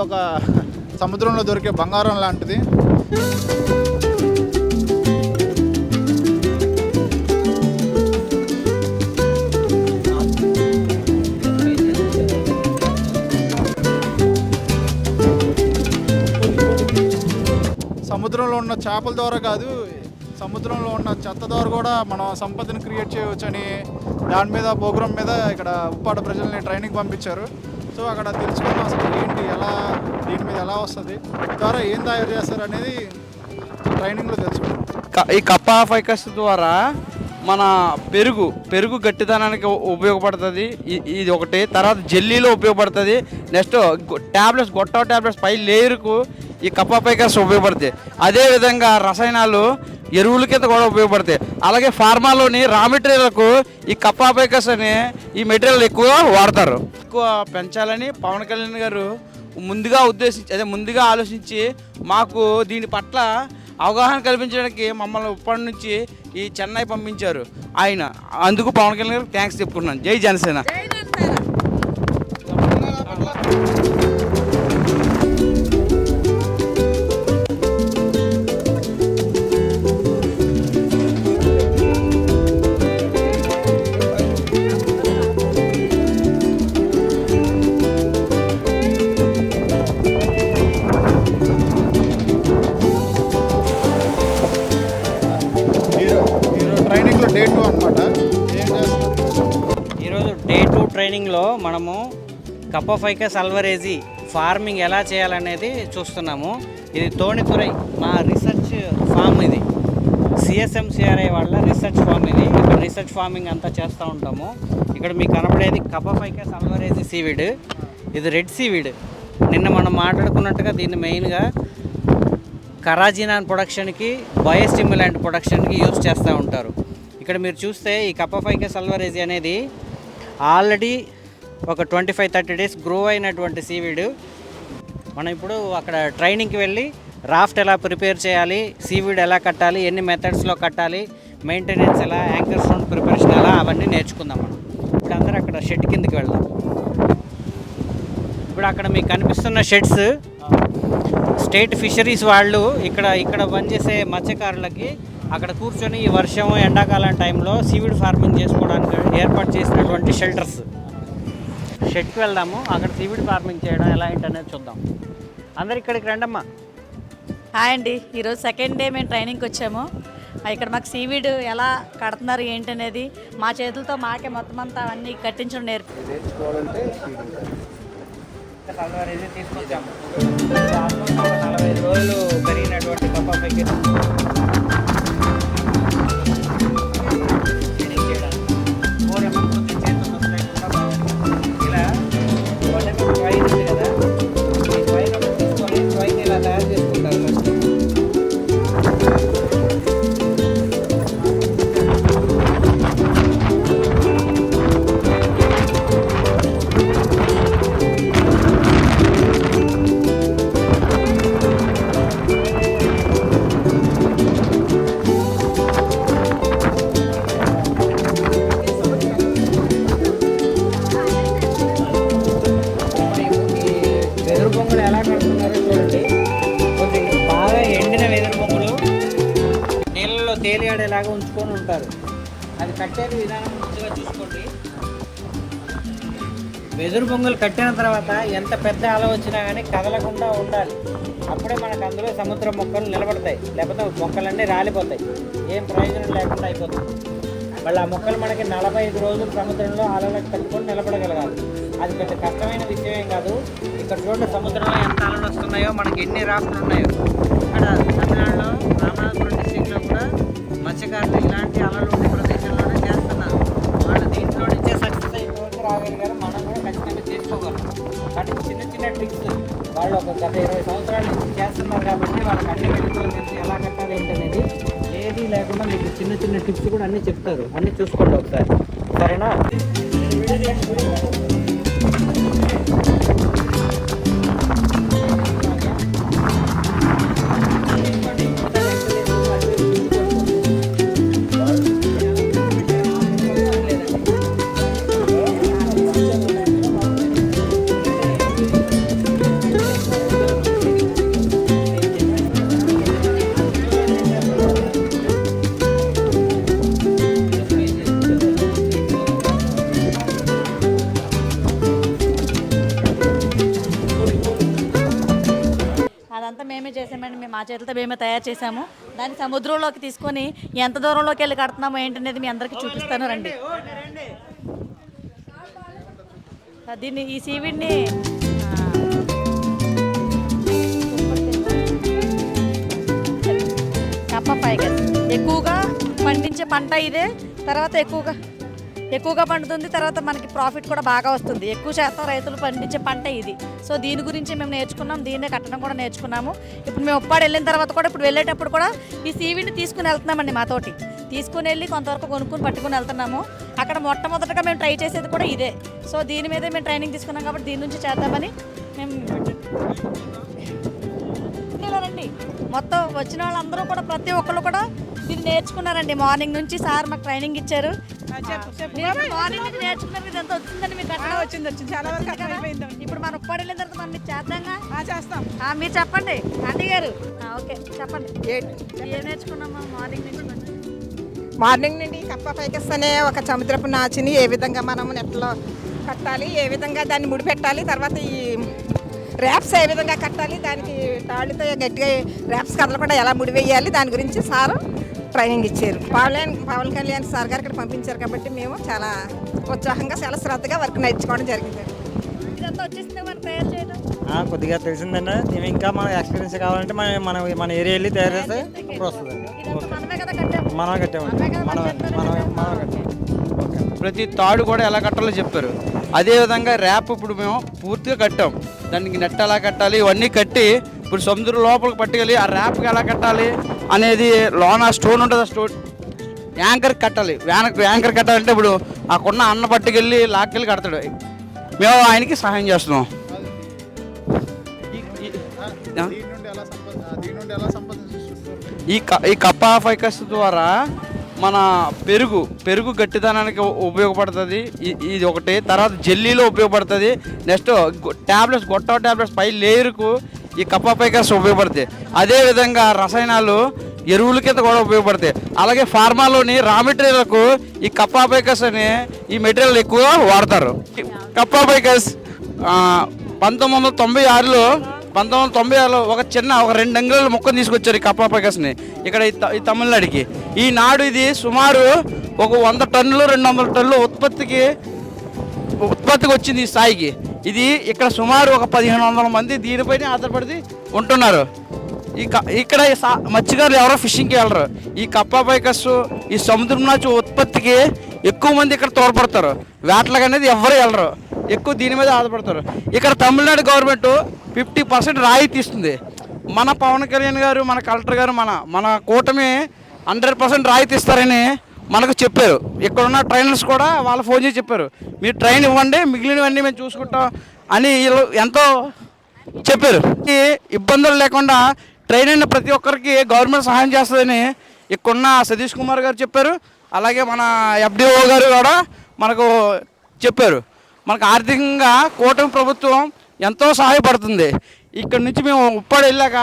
ఒక సముద్రంలో దొరికే బంగారం లాంటిది. సముద్రంలో ఉన్న చేపల ద్వారా కాదు, సముద్రంలో ఉన్న చెత్త ద్వారా కూడా మనం సంపదను క్రియేట్ చేయవచ్చని దాని మీద ప్రోగ్రాం మీద ఇక్కడ ఉప్పాడ ప్రజల్ని ట్రైనింగ్ పంపించారు. సో అక్కడ తెలుసుకున్నాం అసలు ఏంటి, ఎలా దీని మీద ఎలా వస్తుంది, ద్వారా ఏం తయారు చేస్తారు అనేది ట్రైనింగ్లో తెలుసుకున్నాం. ఈ కప్పా ఫైకస్ ద్వారా మన పెరుగు గట్టిదనానికి ఉపయోగపడుతుంది. ఇది ఒకటి. తర్వాత జెల్లీలో ఉపయోగపడుతుంది. నెక్స్ట్ ట్యాబ్లెట్స్, గొట్ట ట్యాబ్లెట్స్ పై లేయర్కు ఈ కప్పా ఫైకస్ ఉపయోగపడతాయి. అదేవిధంగా రసాయనాలు ఎరువుల కింద కూడా ఉపయోగపడతాయి. అలాగే ఫార్మాలోని రా మెటీరియల్కు ఈ కప్పా ఫైకస్ అని ఈ మెటీరియల్ ఎక్కువ వాడతారు. ఎక్కువ పెంచాలని పవన్ కళ్యాణ్ గారు ముందుగా ఆలోచించి మాకు దీని పట్ల అవగాహన కల్పించడానికి మమ్మల్ని ఉప్పటి నుంచి ఈ చెన్నై పంపించారు ఆయన. అందుకు పవన్ కళ్యాణ్ గారికి థ్యాంక్స్ చెప్పుకున్నాను. జై జనసేన. ఈరోజు డే 2 ట్రైనింగ్లో మనము కప్పా ఫైకస్ అల్వరేజీ ఫార్మింగ్ ఎలా చేయాలనేది చూస్తున్నాము. ఇది తోణితురై మా రీసెర్చ్ ఫామ్. ఇది CSMCRI వాళ్ళ రీసెర్చ్ ఫామ్. ఇది ఇక్కడ రీసెర్చ్ ఫార్మింగ్ అంతా చేస్తూ ఉంటాము. ఇక్కడ మీకు కనపడేది కప్పా ఫైకస్ అల్వరేజీ సీవీడ్. ఇది రెడ్ సీవీడ్. నిన్న మనం మాట్లాడుకున్నట్టుగా దీన్ని మెయిన్గా కరాజినాన్ ప్రొడక్షన్కి, బయోస్టిమ్యులెంట్ ప్రొడక్షన్కి యూజ్ చేస్తూ ఉంటారు. ఇక్కడ మీరు చూస్తే ఈ కప్పా ఫైకస్ అల్వరేజీ అనేది ఆల్రెడీ ఒక 25-30 డేస్ గ్రో అయినటువంటి సీవీడ్. మనం ఇప్పుడు అక్కడ ట్రైనింగ్కి వెళ్ళి రాఫ్ట్ ఎలా ప్రిపేర్ చేయాలి, సీవీడ్ ఎలా కట్టాలి, ఎన్ని మెథడ్స్లో కట్టాలి, మెయింటెనెన్స్ ఎలా, యాంకర్ స్టోన్ ప్రిపరేషన్ ఎలా, అవన్నీ నేర్చుకుందాం మనం. ఇప్పుడు అందరూ అక్కడ షెడ్ కిందకి వెళ్దాం. ఇప్పుడు అక్కడ మీకు కనిపిస్తున్న షెడ్స్ స్టేట్ ఫిషరీస్ వాళ్ళు ఇక్కడ పనిచేసే మత్స్యకారులకి అక్కడ కూర్చొని ఈ వర్షం, ఎండాకాలం టైంలో సీవీడ్ ఫార్మింగ్ చేసుకోవడానికి ఏర్పాటు చేసినటువంటి షెల్టర్స్. షెడ్కి వెళ్దాము. అక్కడ సీవీడ్ ఫార్మింగ్ చేయడం ఎలా ఏంటనేది చూద్దాం. అందరు ఇక్కడికి రండమ్మా. హాయ్ అండి. ఈరోజు సెకండ్ డే మేము ట్రైనింగ్కి వచ్చాము. ఇక్కడ మాకు సీవీడ్ ఎలా కడుతున్నారు ఏంటనేది మా చేతులతో మాకే మొత్తం అంతా అన్నీ కట్టించడం నేర్చుకోవాలంటే తీసుకొచ్చాము. 45 రోజులు పెరిగినటువంటి కప్పా ఫైకస్ తేలియాడేలాగా ఉంచుకొని ఉంటారు. అది కట్టే విధానం ముందుగా చూసుకోండి. వెదురు బొంగులు కట్టిన తర్వాత ఎంత పెద్ద అల వచ్చినా కానీ కదలకుండా ఉండాలి. అప్పుడే మనకు అందులో సముద్ర మొక్కలు నిలబడతాయి. లేకపోతే మొక్కలన్నీ రాలిపోతాయి, ఏం ప్రయోజనం లేకుండా అయిపోతుంది. మళ్ళీ ఆ మొక్కలు మనకి 45 రోజులు సముద్రంలో అలలకు తట్టుకొని నిలబడగలగాలి. అది పెద్ద కష్టమైన విషయం కాదు. ఇక్కడ చూడండి సముద్రంలో ఎంత అలలు వస్తున్నాయో, మనకి ఎన్ని రాష్ట్రాలు ఉన్నాయో. ఇక్కడ తమిళనాడులో రామనాథపురం డిస్ట్రిక్ట్లో కూడా మత్స్యకారులు ఇలాంటి అలలు ఉండే ప్రదేశంలోనే చేస్తున్నారు. వాళ్ళు దీంట్లో నుంచే సక్సెస్ అయిపోతే రాగలిగారు. మనం కూడా ఖచ్చితంగా చేసుకోగలం. కానీ చిన్న చిన్న ట్రిక్స్ వాళ్ళు ఒక గత 20 సంవత్సరాల నుంచి చేస్తున్నారు కాబట్టి వాళ్ళకి అన్ని మెడికల్ తెలిసి ఎలా కట్టాలి ఏంటనేది ఏది లేకుండా మీకు చిన్న చిన్న టిప్స్ కూడా అన్నీ చెప్తారు. అన్నీ చూసుకోండి ఒకసారి, సరేనా? చేతులతో మేమే తయారు చేసాము. దాన్ని సముద్రంలోకి తీసుకొని ఎంత దూరంలోకి వెళ్ళి కడుతున్నామో ఏంటనేది మీ అందరికీ చూపిస్తాను రండి. దీన్ని ఈ సీవీడ్ని కప్ప ఫైగస్ ఎక్కువగా పండించే పంట ఇదే. తర్వాత ఎక్కువగా పండుతుంది. తర్వాత మనకి ప్రాఫిట్ కూడా బాగా వస్తుంది. ఎక్కువ శాతం రైతులు పండించే పంట ఇది. సో దీని గురించి మేము నేర్చుకున్నాం, దీన్నే కట్టడం కూడా నేర్చుకున్నాము. ఇప్పుడు మేము ఉప్పాడు వెళ్ళిన తర్వాత కూడా ఇప్పుడు వెళ్ళేటప్పుడు కూడా ఈ సీవీడ్ని తీసుకుని వెళ్తున్నామండి. మాతోటి తీసుకుని వెళ్ళి కొంతవరకు కొనుక్కొని పట్టుకుని వెళ్తున్నాము. అక్కడ మొట్టమొదటిగా మేము ట్రై చేసేది కూడా ఇదే. సో దీని మీదే మేము ట్రైనింగ్ తీసుకున్నాం కాబట్టి దీని నుంచి చేద్దామని మేము ఇలా రండి. మొత్తం వచ్చిన వాళ్ళందరూ కూడా ప్రతి ఒక్కళ్ళు కూడా దీన్ని నేర్చుకున్నారండి. మార్నింగ్ నుంచి సార్ మాకు ట్రైనింగ్ ఇచ్చారు. మార్నింగ్ నుంచి నేర్చుకున్నారు. ఇదంతా వచ్చిందండి మీకు అట్లా వచ్చింది చాలా వరకు అర్థమైపోయింది. ఇప్పుడు మనం ఉప్పాడు వెళ్ళిన తర్వాత మనం మీరు చేద్దాంగా. చేస్తాం. మీరు చెప్పండి ఆంటీ గారు. ఓకే చెప్పండి ఏం నేర్చుకున్నామా మార్నింగ్ నుండి కప్ప ఫైకస్ అనే ఒక సముద్రపు నాచుని ఏ విధంగా మనం నెట్లో కట్టాలి, ఏ విధంగా దాన్ని ముడిపెట్టాలి, తర్వాత ఈ ర్యాప్స్ ఏ విధంగా కట్టాలి, దానికి తాళ్ళతో గట్టిగా ర్యాప్స్ కదలకుండా ఎలా ముడివేయాలి, దాని గురించి సారు ట్రైనింగ్ ఇచ్చారు. పవన్ కళ్యాణ్ సార్ గారు ఇక్కడ పంపించారు కాబట్టి మేము చాలా ఉత్సాహంగా చాలా శ్రద్ధగా వర్క్ నేర్చుకోవడం జరిగింది. ఇదంతా వచ్చేసింది మనం తయారు చేయడం. కొద్దిగా తెలిసిందండి. మేము ఇంకా మనకు ఎక్స్పీరియన్స్ కావాలంటే మన ఏరియా వెళ్ళి తయారు చేస్తే అప్పుడు వస్తుంది. మనమే కదా కట్టాము. మనం కట్టామండి. మనం కట్టాము. ప్రతి తాడు కూడా ఎలా కట్టాలో చెప్పారు. అదేవిధంగా ర్యాప్ ఇప్పుడు మేము పూర్తిగా కట్టాం. దానికి నెట్ ఎలా కట్టాలి ఇవన్నీ కట్టి ఇప్పుడు సముద్రం లోపలికి పట్టుకెళ్ళి ఆ ర్యాప్కి ఎలా కట్టాలి అనేది లోన స్టోన్ ఉంటుంది. ఆ స్టోన్ యాంకర్ కట్టాలి. యాంకర్ కట్టాలంటే ఇప్పుడు ఆ కొన్న అన్న పట్టుకెళ్ళి లాక్కెళ్ళి కడతాడు. మేము ఆయనకి సహాయం చేస్తున్నాం. ఈ కప్ప ఫైకస్ ద్వారా మన పెరుగు గట్టిదనానికి ఉపయోగపడుతుంది. ఇది ఒకటి. తర్వాత జెల్లీలో ఉపయోగపడుతుంది. నెక్స్ట్ ట్యాబ్లెట్స్ గొట్ట ట్యాబ్లెట్స్ పై లేయర్కు ఈ కప్ప ఫైకస్ ఉపయోగపడుతాయి. అదేవిధంగా రసాయనాలు ఎరువుల కింద కూడా ఉపయోగపడతాయి. అలాగే ఫార్మాలోని రా మెటీరియల్కు ఈ కప్ప ఫైకస్ అనే ఈ మెటీరియల్ ఎక్కువ వాడతారు. కప్ప ఫైకస్ 1996లో ఒక 2 అంగుళాల మొక్కను తీసుకొచ్చారు ఈ కప్ప ఫైకస్ని ఇక్కడ ఈ తమిళనాడుకి. ఈనాడు ఇది సుమారు ఒక 100 టన్నులు 200 టన్నులు ఉత్పత్తికి వచ్చింది ఈ స్థాయికి. ఇది ఇక్కడ సుమారు ఒక 1500 మంది దీనిపైన ఆధారపడి ఉంటున్నారు. ఇక్కడ మత్స్యకారులు ఎవరో ఫిషింగ్కి వెళ్ళరు. ఈ కప్ప ఫైకస్ ఈ సముద్రం నాచు ఉత్పత్తికి ఎక్కువ మంది ఇక్కడ తోడ్పడతారు. వేటలకు అనేది ఎవరు వెళ్ళరు, ఎక్కువ దీని మీద ఆధారపడతారు. ఇక్కడ తమిళనాడు గవర్నమెంట్ 50% రాయితీ ఇస్తుంది. మన పవన్ కళ్యాణ్ గారు, మన కలెక్టర్ గారు, మన కూటమి 100% రాయితీ ఇస్తారని మనకు చెప్పారు. ఇక్కడున్న ట్రైనర్స్ కూడా వాళ్ళు ఫోన్ చేసి చెప్పారు, మీరు ట్రైన్ ఇవ్వండి మిగిలినవన్నీ మేము చూసుకుంటాం అని వీళ్ళు ఎంతో చెప్పారు. ఈ ఇబ్బందులు లేకుండా ట్రైన్ అయిన ప్రతి ఒక్కరికి గవర్నమెంట్ సహాయం చేస్తుందని ఇక్కడున్న సతీష్ కుమార్ గారు చెప్పారు. అలాగే మన FDO గారు కూడా మనకు చెప్పారు. మనకు ఆర్థికంగా కూటమి ప్రభుత్వం ఎంతో సహాయపడుతుంది. ఇక్కడ నుంచి మేము ఉప్పాడు వెళ్ళాక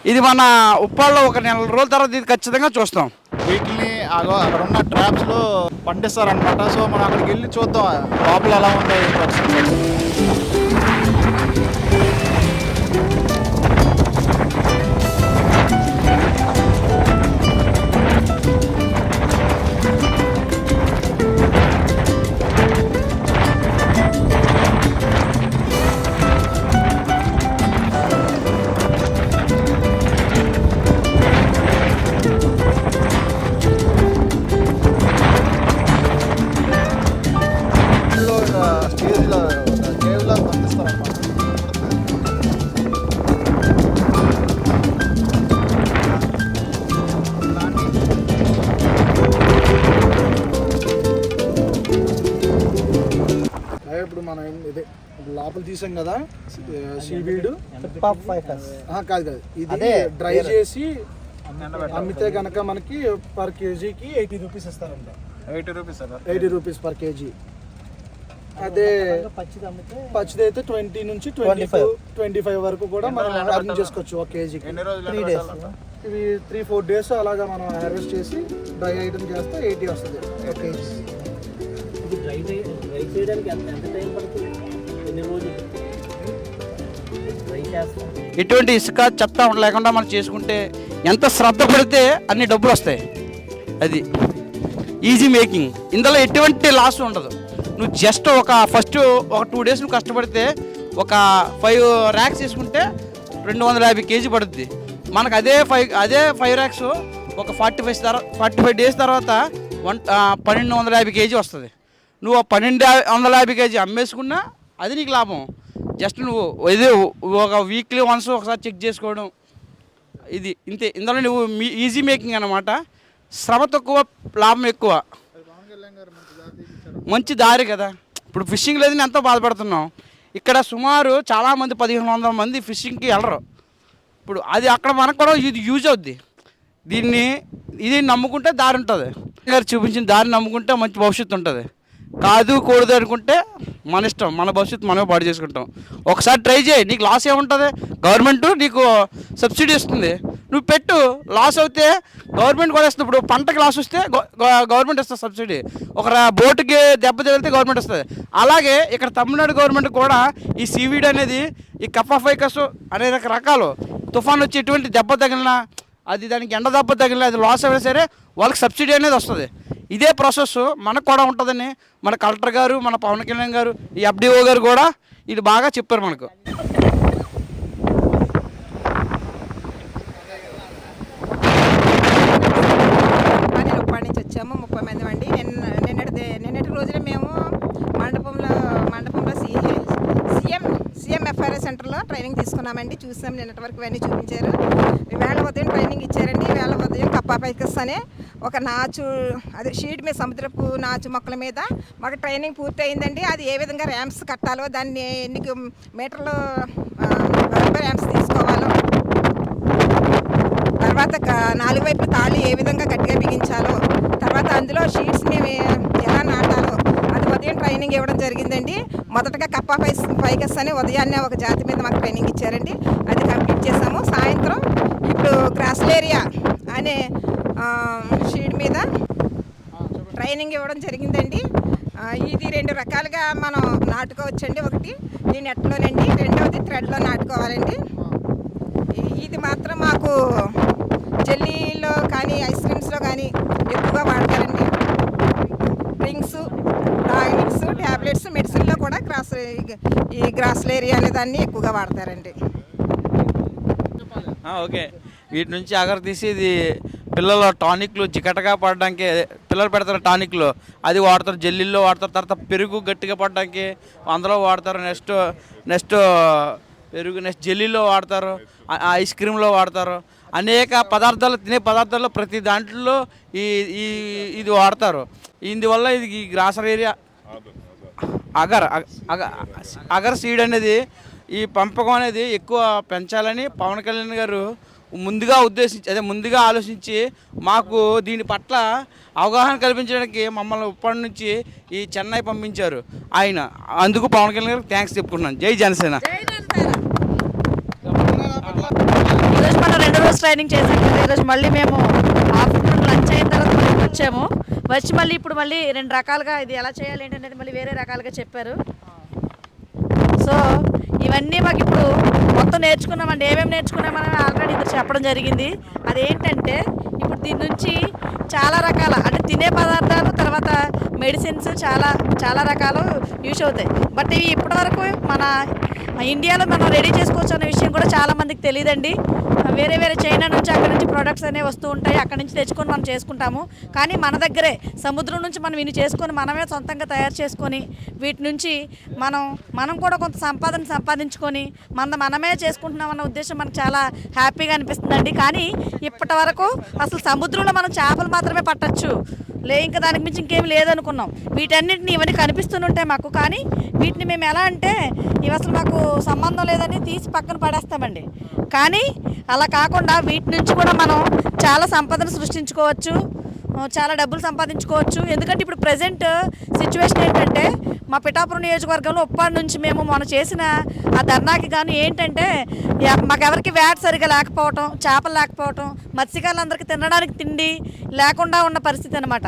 ఇది మన ఉప్పాడులో ఒక 4 రోజుల తర్వాత ఇది ఖచ్చితంగా చూస్తాం. వీటిని అక్కడ ఉన్న ట్రాప్స్లో పండిస్తారనమాట. సో మనం అక్కడికి వెళ్ళి చూద్దాం లోపల ఎలా ఉంది. కేవ్లో పండిస్తారనమాట. ఇప్పుడు మనం ఇదే లోపల తీసాం కదా సీవీడ్ కాదు ఇది డ్రై చేసి అమ్మితే కనుక మనకి పర్ కేజీకి 80 రూపీస్ ఇస్తారంట. 80 రూపీస్ పర్ కేజీ. అదే పచ్చిది అయితే 20 నుంచి 25 వరకు కూడా మనం అర్న్ చేసుకోవచ్చు ఒక కేజీకి. 3 days ఇవి 3-4 days అలాగా మనం హార్వెస్ట్ చేసి డ్రై ఐటమ్ చేస్తే 80 వస్తుంది ఒక కేజీ. డ్రై చేయడానికి ఎంత టైం పడుతుంది? ఎన్ని రోజులు డ్రై చేస్తాం. ఎటువంటి ఇసుక చెత్త లేకుండా మనం చేసుకుంటే ఎంత శ్రద్ధ పడితే అన్ని డబ్బులు వస్తాయి. అది ఈజీ మేకింగ్, ఇందులో ఎటువంటి లాస్ ఉండదు. నువ్వు జస్ట్ ఫస్ట్ ఒక 2 days నువ్వు కష్టపడితే ఒక 5 racks తీసుకుంటే 250 kg పడుతుంది. మనకు అదే 5 racks ఒక 45 days తర్వాత 1250 kg వస్తుంది. నువ్వు 1250 kg అమ్మేసుకున్నా అది నీకు లాభం. జస్ట్ నువ్వు ఇది ఒక వీక్లీ వన్స్ ఒకసారి చెక్ చేసుకోవడం, ఇది ఇంతే. ఇందులో నువ్వు ఈజీ మేకింగ్ అన్నమాట. శ్రమ తక్కువ, లాభం ఎక్కువ. మంచి దారి కదా. ఇప్పుడు ఫిషింగ్ లేదని ఎంతో బాధపడుతున్నాం. ఇక్కడ సుమారు చాలామంది 1500 మంది ఫిషింగ్కి వెళ్ళరు. ఇప్పుడు అది అక్కడ మనకు కూడా ఇది యూజ్ అవుద్ది. ఇది నమ్ముకుంటే దారి ఉంటుంది. గారు చూపించిన దారి నమ్ముకుంటే మంచి భవిష్యత్తు ఉంటుంది. కాదు కూడదు అనుకుంటే మన ఇష్టం, మన భవిష్యత్తు మనమే పాడు చేసుకుంటాం. ఒకసారి ట్రై చేయి, నీకు లాస్ ఏముంటుంది? గవర్నమెంట్ నీకు సబ్సిడీ ఇస్తుంది, నువ్వు పెట్టు. లాస్ అవుతే గవర్నమెంట్ కూడా ఇస్తుంది. ఇప్పుడు పంటకి లాస్ వస్తే గవర్నమెంట్ ఇస్తుంది సబ్సిడీ. ఒక బోటుకి దెబ్బ తగిలితే గవర్నమెంట్ ఇస్తుంది. అలాగే ఇక్కడ తమిళనాడు గవర్నమెంట్ కూడా ఈ సీవీడ్ అనేది, ఈ కప్పాఫైకస్ అనే రకాలు తుఫాన్ వచ్చి ఎటువంటి దెబ్బ తగిలినా, అది దానికి ఎండ దెబ్బ తగిలినా, అది లాస్ అయినా సరే వాళ్ళకి సబ్సిడీ అనేది వస్తుంది. ఇదే ప్రాసెస్ మనకు కూడా ఉంటుందని మన కలెక్టర్ గారు, మన పవన్ కళ్యాణ్ గారు, ఈ FDO గారు కూడా ఇది బాగా చెప్పారు మనకు. నేను ఉప్పాడ నుంచి వచ్చాము, 30 మంది అండి. నిన్నటి రోజున మేము మండపంలో CMFRA సెంటర్లో ట్రైనింగ్ తీసుకున్నామండి. చూసాం, నిన్నటి వరకు ఇవన్నీ చూపించారు. వేళ ఉదయం ట్రైనింగ్ ఇచ్చారండి. వేళ ఉదయం కప్పాఫైకస్ అనే ఒక అదే షీట్ మీద, సముద్రపు నాచు మొక్కల మీద మాకు ట్రైనింగ్ పూర్తి అయిందండి. అది ఏ విధంగా ర్యాంప్స్ కట్టాలో, దాన్ని ఎన్ని మీటర్లు ర్యాంప్స్ తీసుకోవాలో, తర్వాత 4 వైపులు తాళి ఏ విధంగా గట్టిగా బిగించాలో, తర్వాత అందులో షీట్స్ని ఎలా నాటాలో అది ఉదయం ట్రైనింగ్ ఇవ్వడం జరిగిందండి. మొదటగా కప్పాఫైకస్ అని ఉదయాన్నే ఒక జాతి మీద మాకు ట్రైనింగ్ ఇచ్చారండి. అది కంప్లీట్ చేసాము. సాయంత్రం ఇప్పుడు గ్రాస్లేరియా అనే షీట్ మీద ట్రైనింగ్ ఇవ్వడం జరిగిందండి. ఇది 2 రకాలుగా మనం నాటుకోవచ్చండి. ఒకటి ఈ నెట్లోనండి, రెండవది థ్రెడ్లో నాటుకోవాలండి. ఇది మాత్రం మాకు జెల్లీలో కానీ ఐస్ క్రీమ్స్లో కానీ ఎక్కువగా వాడతారండి. డ్రింక్స్, టానిక్స్, ట్యాబ్లెట్స్, మెడిసిన్లో కూడా ఈ గ్రాస్లేరియా అనే దాన్ని ఎక్కువగా వాడతారండి. ఓకే, వీటి నుంచి అగర్ తీసి ఇది పిల్లల టానిక్లు జికటగా పడడానికి పిల్లలు పెడతారు. టానిక్లు అది వాడతారు, జెల్లీల్లో వాడతారు. తర్వాత పెరుగు గట్టిగా పడడానికి అందులో వాడతారు. నెక్స్ట్ పెరుగు, నెక్స్ట్ జెల్లీలో వాడతారు, ఐస్ క్రీమ్లో వాడతారు. అనేక పదార్థాలు, తినే పదార్థాల్లో ప్రతి దాంట్లో ఇది వాడతారు. ఇందువల్ల ఇది గ్రాసరీ అగర్ సీడ్ అనేది, ఈ పెంపకం అనేది ఎక్కువ పెంచాలని పవన్ కళ్యాణ్ గారు ముందుగా ఆలోచించి మాకు దీని పట్ల అవగాహన కల్పించడానికి మమ్మల్ని ఉప్పటి నుంచి ఈ చెన్నై పంపించారు ఆయన. అందుకు పవన్ కళ్యాణ్ గారికి థ్యాంక్స్ చెప్పుకుంటున్నాను. జై జనసేన. ఈరోజు మనం 2 రోజు ట్రైనింగ్ చేసాం కదా. ఈరోజు మళ్ళీ మేము ఆఫ్టర్నూన్ లంచ్ అయిన తర్వాత మళ్ళీ వచ్చి ఇప్పుడు మళ్ళీ 2 రకాలుగా ఇది ఎలా చేయాలి ఏంటనేది మళ్ళీ వేరే రకాలుగా చెప్పారు. సో ఇవన్నీ మాకు ఇప్పుడు మొత్తం నేర్చుకున్నామండి. ఏమేమి నేర్చుకున్నామని ఆల్రెడీ ఇది చెప్పడం జరిగింది. అదేంటంటే ఇప్పుడు దీని నుంచి చాలా రకాల, అంటే తినే పదార్థాలు, తర్వాత మెడిసిన్స్, చాలా రకాలు యూజ్ అవుతాయి. బట్ ఇవి ఇప్పటివరకు మన ఇండియాలో మనం రెడీ చేసుకోవచ్చు అనే విషయం కూడా చాలామందికి తెలియదండి. వేరే చైనా నుంచి అక్కడ నుంచి ప్రోడక్ట్స్ అనేవి వస్తూ ఉంటాయి, అక్కడ నుంచి తెచ్చుకొని మనం చేసుకుంటాము. కానీ మన దగ్గరే సముద్రం నుంచి మనం ఇన్ని చేసుకొని మనమే సొంతంగా తయారు చేసుకొని వీటి నుంచి మనం కూడా కొంత సంపాదించుకొని మనమే చేసుకుంటున్నాం అన్న ఉద్దేశం మనకు చాలా హ్యాపీగా అనిపిస్తుందండి. కానీ ఇప్పటి వరకు అసలు సముద్రంలో మనం చేపలు మాత్రమే పట్టచ్చు, ఇంకా దానికి మించి ఇంకేం లేదనుకున్నాం. వీటన్నిటిని ఇవన్నీ కనిపిస్తుంటాయి మాకు. కానీ వీటిని మేము ఎలా అంటే ఇవి అసలు మాకు సంబంధం లేదని తీసి పక్కన పడేస్తామండి. కానీ అలా కాకుండా వీటి నుంచి కూడా మనం చాలా సంపదను సృష్టించుకోవచ్చు, చాలా డబ్బులు సంపాదించుకోవచ్చు. ఎందుకంటే ఇప్పుడు ప్రజెంట్ సిచ్యువేషన్ ఏంటంటే మా పిఠాపురం నియోజకవర్గంలో ఉప్పాడ నుంచి మేము మనం చేసిన ఆ ధర్నాకి కానీ ఏంటంటే మాకెవరికి వ్యాట్ సరిగా లేకపోవటం, చేపలు లేకపోవటం, మత్స్యకారులందరికీ తినడానికి తిండి లేకుండా ఉన్న పరిస్థితి అన్నమాట.